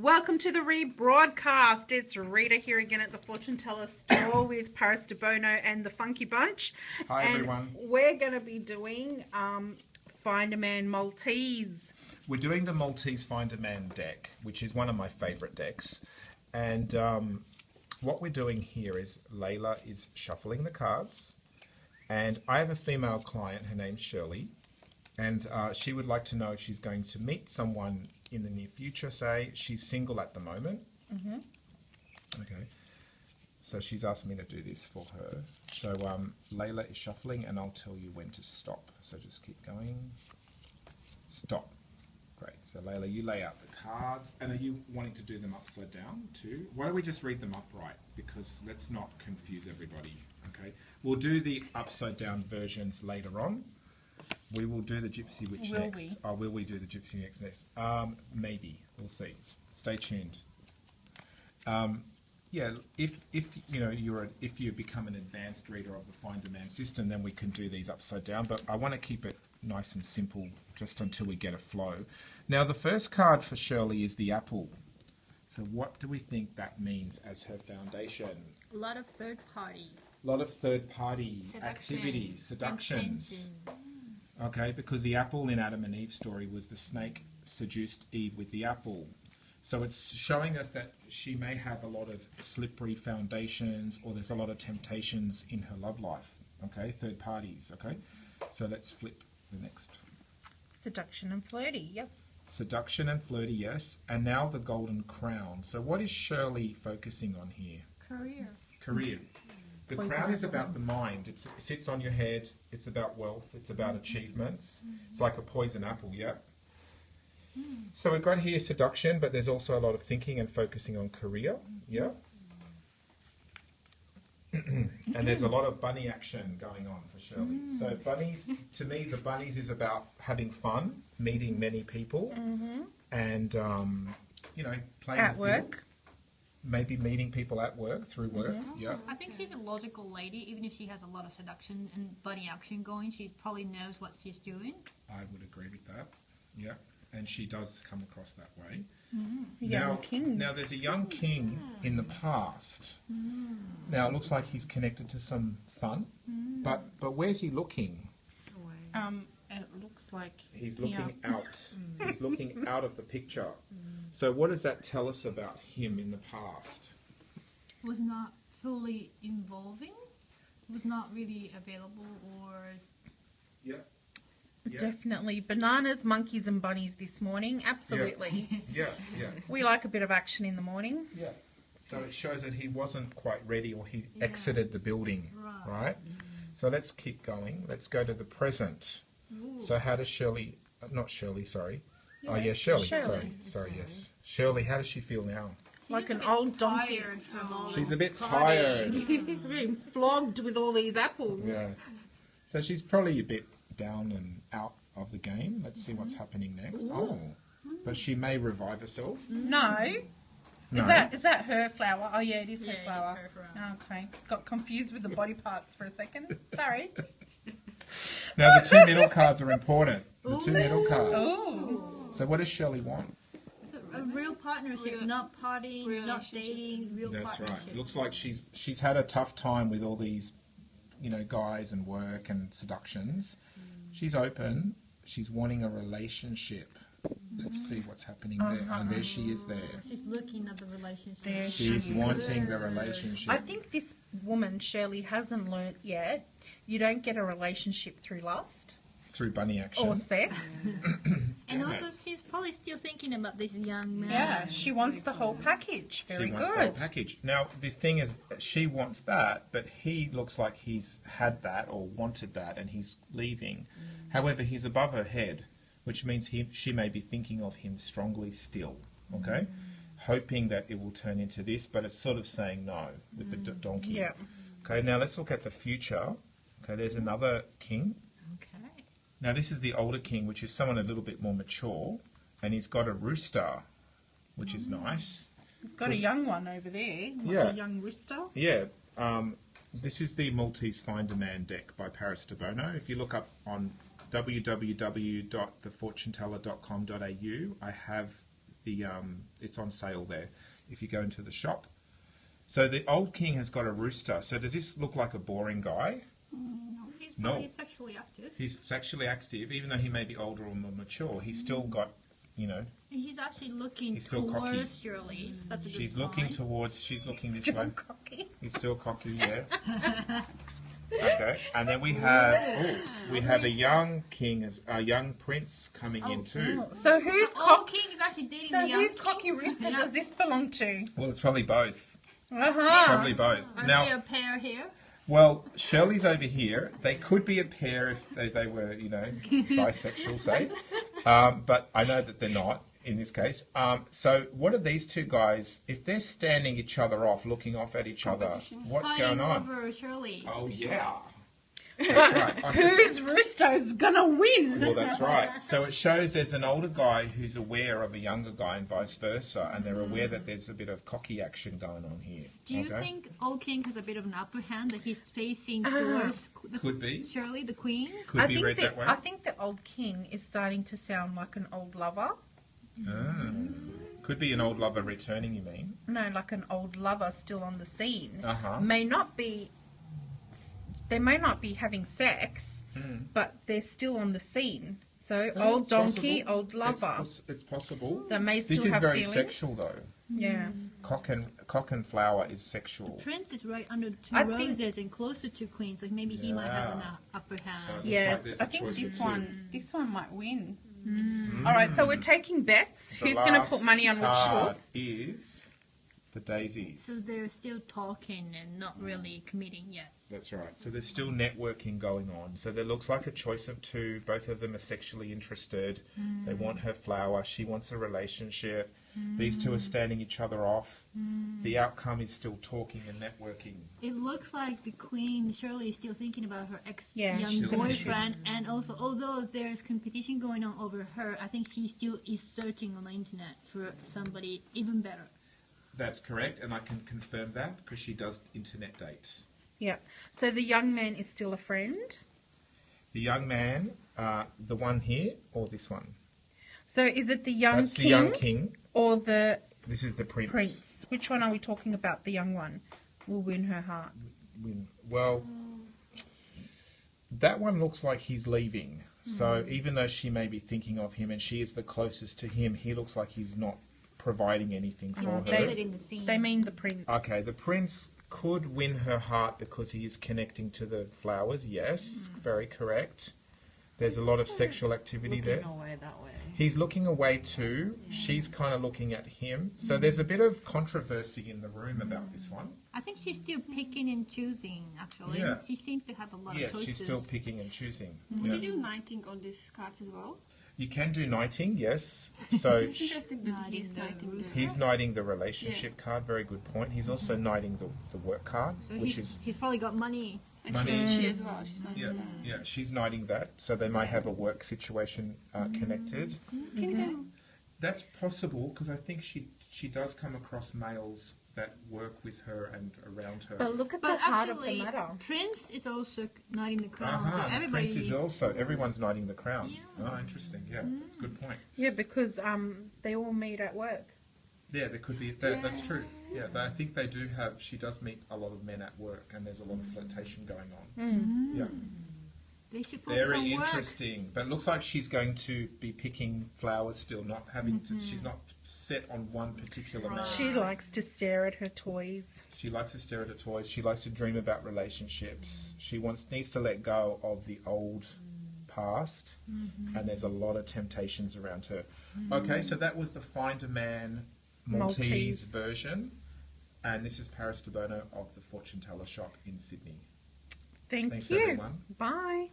Welcome to the rebroadcast. It's Rita here again at the Fortune Teller store with Paris Debono and the Funky Bunch. Hi, and everyone. We're going to be doing Find a Man Maltese. We're doing the Maltese Find a Man deck, which is one of my favourite decks. And what we're doing here is Layla is shuffling the cards. And I have a female client, her name's Shirley. And she would like to know if she's going to meet someone in the near future, say. She's single at the moment. Mm-hmm. Okay. So she's asked me to do this for her. So Layla is shuffling and I'll tell you when to stop. So just keep going. Stop. Great. So Layla, you lay out the cards. And are you wanting to do them upside down too? Why don't we just read them upright? Because let's not confuse everybody. Okay. We'll do the upside down versions later on. We will do the Gypsy Witch next. Oh, will we do the Gypsy Witch next? Maybe. We'll see. Stay tuned. Yeah, if you become an advanced reader of the Find a Man system, then we can do these upside down. But I want to keep it nice and simple just until we get a flow. Now, the first card for Shirley is the apple. So what do we think that means as her foundation? A lot of third party. A lot of third party activities, seductions. Okay, because the apple in Adam and Eve's story was the snake seduced Eve with the apple. So it's showing us that she may have a lot of slippery foundations, or there's a lot of temptations in her love life. Okay, third parties. Okay, so let's flip the next. Seduction and flirty, yep. Seduction and flirty, yes. And now the golden crown. So what is Shirley focusing on here? Career. The crown is about the mind. It sits on your head. It's about wealth. It's about achievements. It's like a poison apple, yeah? So we've got here seduction, but there's also a lot of thinking and focusing on career, yeah? And there's a lot of bunny action going on for Shirley. So bunnies, to me, the bunnies is about having fun, meeting many people, and, playing At work. Maybe meeting people at work, through work, yeah. I think she's a logical lady, even if she has a lot of seduction and bunny action going. She probably knows what she's doing. I would agree with that, yeah. And she does come across that way. Young king. Now, there's a young king in the past. Now, it looks like he's connected to some fun, but where's he looking? It looks like He's looking out. He's looking out of the picture. So what does that tell us about him in the past? Was not fully involving. Was not really available or... Yeah. Definitely. Bananas, monkeys and bunnies this morning. Absolutely. Yeah. We like a bit of action in the morning. Yeah. So it shows that he wasn't quite ready, or he exited the building, right? So let's keep going. Let's go to the present. So how does Shirley... Not Shirley, sorry. Shirley. Sorry, yes. Shirley, how does she feel now? Like an old donkey. She's a bit tired. Being flogged with all these apples. Yeah. So she's probably a bit down and out of the game. Let's see what's happening next. Oh, but she may revive herself. No. No. Is that her flower? Oh yeah, it is her flower. It is her flower. Okay. Got confused with the body parts for a second. Sorry. Now the two middle cards are important. The two middle cards. Ooh. So what does Shirley want? A real partnership, not partying, not dating, real That's partnership. right. It looks like she's had a tough time with all these, guys and work and seductions. She's open. She's wanting a relationship. Let's see what's happening there. And there she is there. She's looking at the relationship. There She's wanting the relationship. I think this woman, Shirley, hasn't learnt yet. You don't get a relationship through lust. Through bunny action. Or sex. And also, she's probably still thinking about this young man. Yeah, she wants the whole package. Very She wants good. the whole package. Now, the thing is, she wants that, but he looks like he's had that or wanted that, and he's leaving. However, he's above her head, which means she may be thinking of him strongly still, okay? Hoping that it will turn into this, but it's sort of saying no with the donkey. Yeah. Okay, now let's look at the future. Okay, there's another king. Okay. Now, this is the older king, which is someone a little bit more mature, and he's got a rooster, which is nice. He's got a young one over there. Yeah. A young rooster. Yeah. This is the Maltese Find a Man deck by Paris Debono. If you look up on www.thefortuneteller.com.au, I have it's on sale there if you go into the shop. So the old king has got a rooster. So does this look like a boring guy? No, he's No. probably sexually active. He's sexually active, even though he may be older or more mature. He's still got, you know, And he's actually looking He's still towards cocky. Shirley. So that's a good she's sign. looking towards, she's looking this Still way. cocky. He's still cocky, yeah. Okay, and then we have a young king, a young prince coming in too. So who's The old cocky? king is actually dating So the young whose king. cocky rooster Yeah. does this belong to? Well, it's probably both. Uh-huh. Probably both. Are Now, they a pair here? well, Shirley's over here. They could be a pair if they were, you know, bisexual, say. But I know that they're not in this case. So what are these two guys, if they're standing each other off, looking off at each other, what's Fighting going on? over Shirley. Oh, yeah. That's right. I said- Whose rooster is gonna win? Well, that's right. So it shows there's an older guy who's aware of a younger guy and vice versa, and they're aware that there's a bit of cocky action going on here. Do you Okay? think old king has a bit of an upper hand that he's facing towards the, Could be. Shirley, the queen? Could be read that way. I think the old king is starting to sound like an old lover. Ah. Could be an old lover returning, you mean? No, like an old lover still on the scene. Uh-huh. They may not be having sex, but they're still on the scene. So old It's donkey, possible. old lover. It's possible. They may still This is have very feelings. sexual, though. Yeah. Cock and flower is sexual. Prince is right under two I think- roses and closer to queen, so maybe he might have an Yeah. upper hand. So- Looks Yes, like there's I a think choice of this two. one might win. All right, so we're taking bets. The Who's going to last put money on which card horse? is the daisies. So they're still talking and not really committing yet. That's right. So there's still networking going on. So there looks like a choice of two. Both of them are sexually interested. They want her flower. She wants a relationship. These two are standing each other off. The outcome is still talking and networking. It looks like the queen, Shirley, is still thinking about her Yeah, ex-young she's gonna boyfriend, and also, although there's competition going on over her, I think she still is searching on the internet for somebody even better. That's correct, and I can confirm that because she does internet date. Yeah. So the young man is still a friend. The young man, the one here or this one? So is it the young That's king, the young king. or the This is the prince. prince? Which one are we talking about? The young one will win her heart. Well, that one looks like he's leaving. So even though she may be thinking of him and she is the closest to him, he looks like he's not providing anything for her. Exiting the scene. They mean the prince. Okay, the prince could win her heart because he is connecting to the flowers. Yes, very correct. There's a lot of sexual activity there. away that way. He's looking away too. She's kind of looking at him. So there's a bit of controversy in the room about this one. I think she's still picking and choosing, actually. Yeah. She seems to have a lot Yeah, of choices. she's still picking and choosing. Would Yeah. you do knighting on these cards as well? You can do knighting, yes. So It's interesting that Knighting he's the knighting roof. the... he's knighting the relationship card. Very good point. He's also knighting the work card, So which is he's probably got money. And money. she as well. She's not yeah, doing that. yeah. She's knighting that, so they might have a work situation connected. Can you do... That's possible because I think she does come across males that work with her and around her. But look at But the heart of actually, the matter. Prince is also knighting the crown. Uh-huh. So The everybody. prince is also everyone's knighting the crown. Yeah. Oh, interesting. Yeah, good point. Yeah, because they all meet at work. Yeah, there could be. That's true. Yeah, I think they do have. She does meet a lot of men at work, and there's a lot of flirtation going on. Yeah, They should focus very on work. interesting. But it looks like she's going to be picking flowers still, not having to. She's not set on one particular man. She likes to stare at her toys. She likes to stare at her toys. She likes to dream about relationships. She needs to let go of the old past, and there's a lot of temptations around her. Okay, so that was the Find a Man Maltese version, and this is Paris Debono of the Fortune Teller Shop in Sydney. Thanks Thanks, you. everyone. Bye.